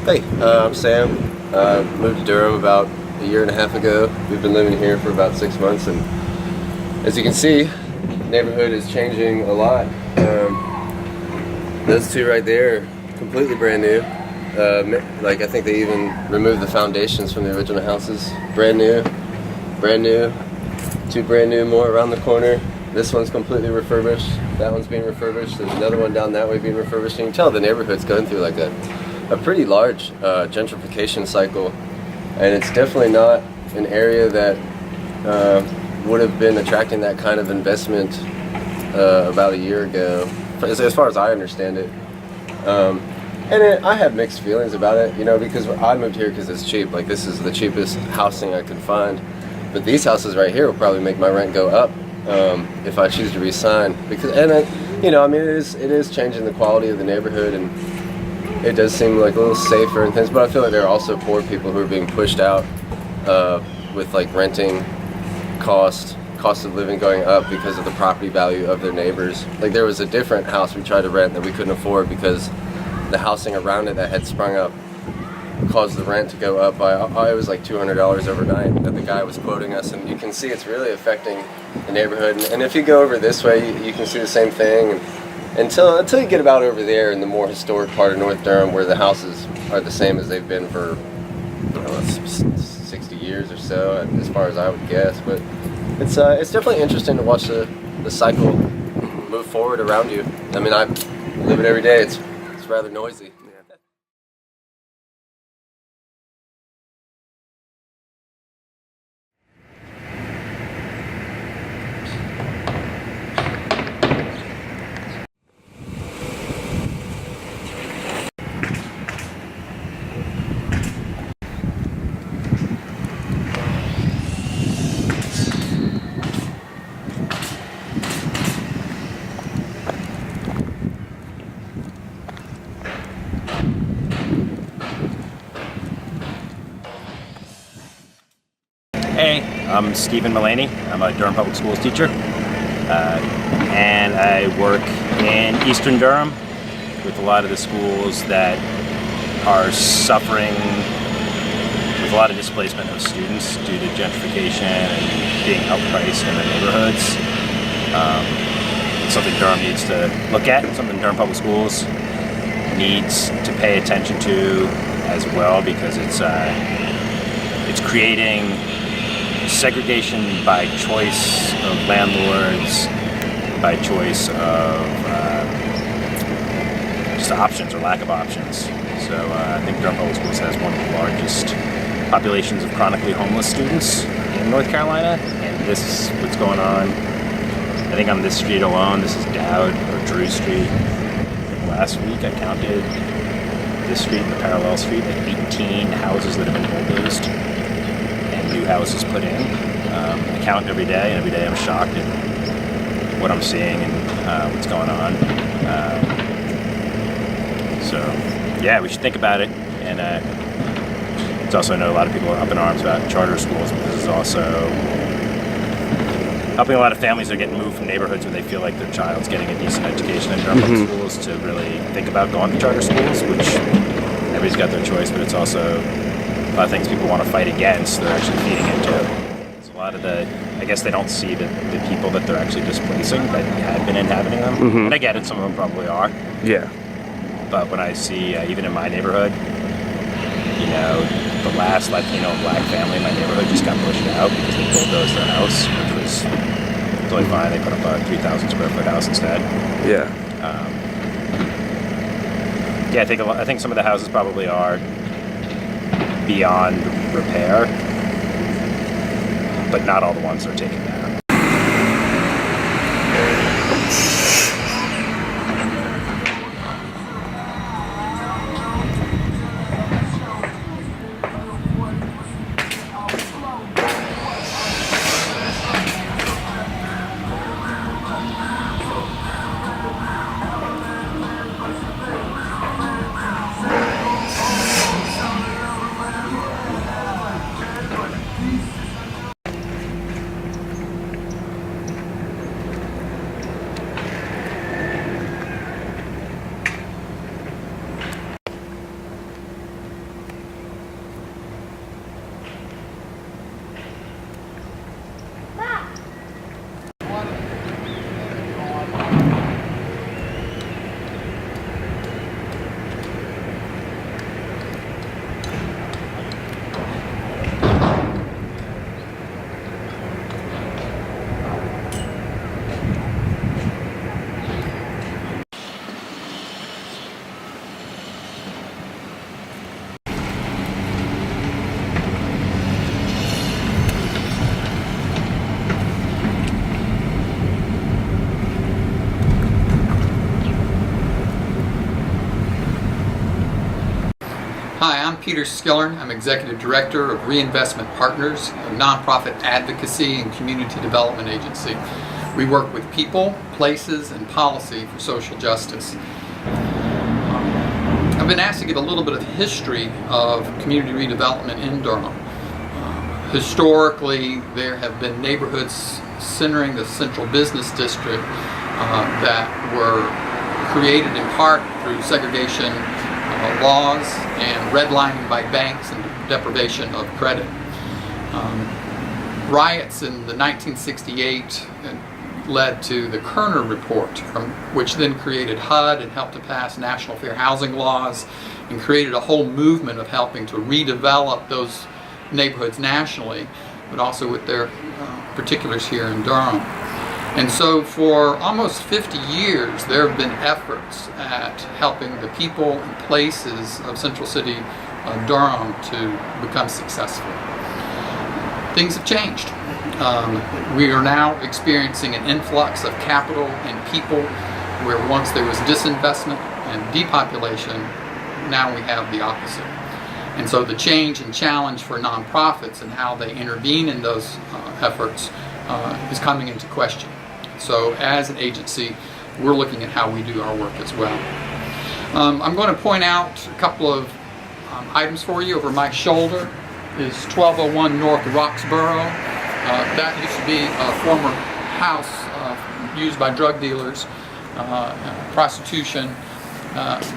Hey, I'm Sam. Moved to Durham about a year and a half ago. We've been living here for about 6 months, and as you can see, the neighborhood is changing a lot. Those two right there are completely brand new. Like, I think they even removed the foundations from the original houses. Brand new, two brand new more around the corner. This one's completely refurbished. That one's being refurbished. There's another one down that way being refurbished. And you can tell the neighborhood's going through like a pretty large gentrification cycle, and it's definitely not an area that would have been attracting that kind of investment about a year ago, as far as I understand it. I have mixed feelings about it, you know, because I moved here because it's cheap. Like, this is the cheapest housing I could find, but these houses right here will probably make my rent go up if I choose to re-sign. You know, I mean, it is changing the quality of the neighborhood, and it does seem like a little safer and things, but I feel like there are also poor people who are being pushed out with like renting cost of living going up because of the property value of their neighbors. Like, there was a different house we tried to rent that we couldn't afford because the housing around it that had sprung up caused the rent to go up by, it was like $200 overnight that the guy was quoting us, and you can see it's really affecting the neighborhood. And if you go over this way, you can see the same thing. Until you get about over there in the more historic part of North Durham, where the houses are the same as they've been for, I don't know, 60 years or so, as far as I would guess. But it's definitely interesting to watch the cycle move forward around you. I mean, I live it every day. It's rather noisy. Hey, I'm Stephen Mullaney. I'm a Durham Public Schools teacher, and I work in Eastern Durham with a lot of the schools that are suffering with a lot of displacement of students due to gentrification and being outpriced in their neighborhoods. It's something Durham needs to look at, something Durham Public Schools needs to pay attention to as well, because it's creating segregation by choice of landlords, by choice of just options or lack of options. So I think Durham Public Schools has one of the largest populations of chronically homeless students in North Carolina, and this is what's going on. I think on this street alone, this is Dowd or Drew Street. Last week I counted this street and the parallel street, like 18 houses that have been bulldozed and new houses put in. I count every day, and every day I'm shocked at what I'm seeing and what's going on. So yeah, we should think about it. And it's also, I know a lot of people are up in arms about charter schools, but this is also helping a lot of families that are getting moved from neighborhoods where they feel like their child's getting a decent education in Durham Public Schools to really think about going to charter schools, which everybody's got their choice, but it's also a lot of things people want to fight against, they're actually feeding into. So a lot of I guess they don't see the people that they're actually displacing that had been inhabiting them. And I get it, some of them probably are. Yeah. But when I see, even in my neighborhood, you know, the last Latino black family in my neighborhood just got pushed out because they bulldozed their house, which was totally fine. They put up a 3,000 square foot house instead. Yeah. Yeah, I think some of the houses probably are beyond repair, but not all the ones are taken down. I'm Peter Skillern. I'm Executive Director of Reinvestment Partners, a nonprofit advocacy and community development agency. We work with people, places, and policy for social justice. I've been asked to give a little bit of history of community redevelopment in Durham. Historically, there have been neighborhoods centering the central business district that were created in part through segregation laws and redlining by banks and deprivation of credit. Riots in the 1968 led to the Kerner Report, which then created HUD and helped to pass national fair housing laws and created a whole movement of helping to redevelop those neighborhoods nationally, but also with their particulars here in Durham. And so for almost 50 years, there have been efforts at helping the people and places of Central City, Durham, to become successful. Things have changed. We are now experiencing an influx of capital and people where once there was disinvestment and depopulation, now we have the opposite. And so the change and challenge for nonprofits and how they intervene in those efforts is coming into question. So as an agency, we're looking at how we do our work as well. I'm going to point out a couple of items for you. Over my shoulder is 1201 North Roxborough. That used to be a former house used by drug dealers. Prostitution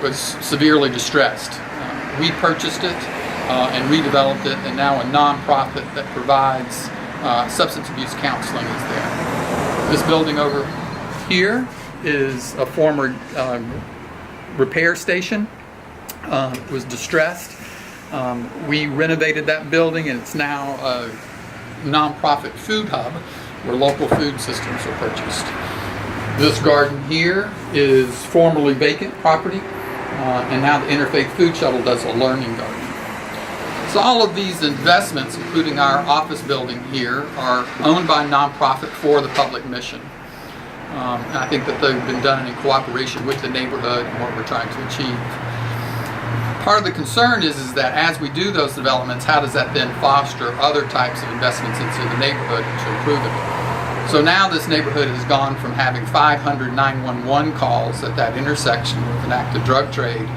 was severely distressed. We purchased it and redeveloped it, and now a nonprofit that provides substance abuse counseling is there. This building over here is a former repair station. It was distressed. We renovated that building, and it's now a nonprofit food hub where local food systems are purchased. This garden here is formerly vacant property, and now the Interfaith Food Shuttle does a learning garden. So all of these investments, including our office building here, are owned by a nonprofit for the public mission. And I think that they've been done in cooperation with the neighborhood and what we're trying to achieve. Part of the concern is that as we do those developments, how does that then foster other types of investments into the neighborhood to improve it? So now this neighborhood has gone from having 500 911 calls at that intersection with an active drug trade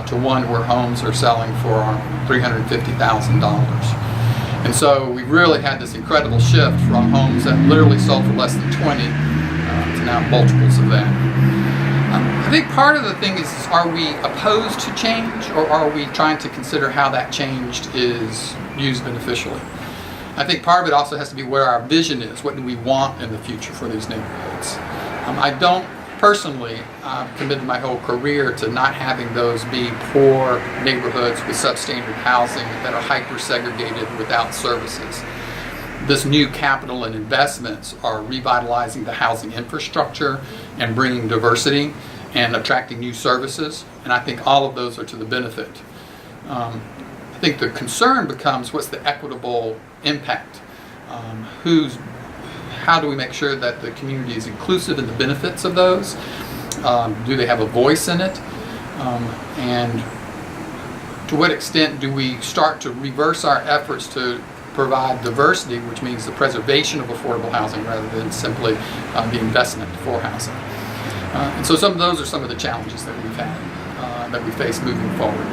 to one where homes are selling for $350,000. And so we really had this incredible shift from homes that literally sold for less than 20 to now multiples of that. I think part of the thing is, are we opposed to change, or are we trying to consider how that change is used beneficially? I think part of it also has to be where our vision is. What do we want in the future for these neighborhoods? I don't personally committed my whole career to not having those be poor neighborhoods with substandard housing that are hyper-segregated without services. This new capital and investments are revitalizing the housing infrastructure and bringing diversity and attracting new services, and I think all of those are to the benefit. I think the concern becomes, what's the equitable impact? How do we make sure that the community is inclusive in the benefits of those? Do they have a voice in it? And to what extent do we start to reverse our efforts to provide diversity, which means the preservation of affordable housing rather than simply the investment for housing? And so some of those are some of the challenges that we've had, that we face moving forward.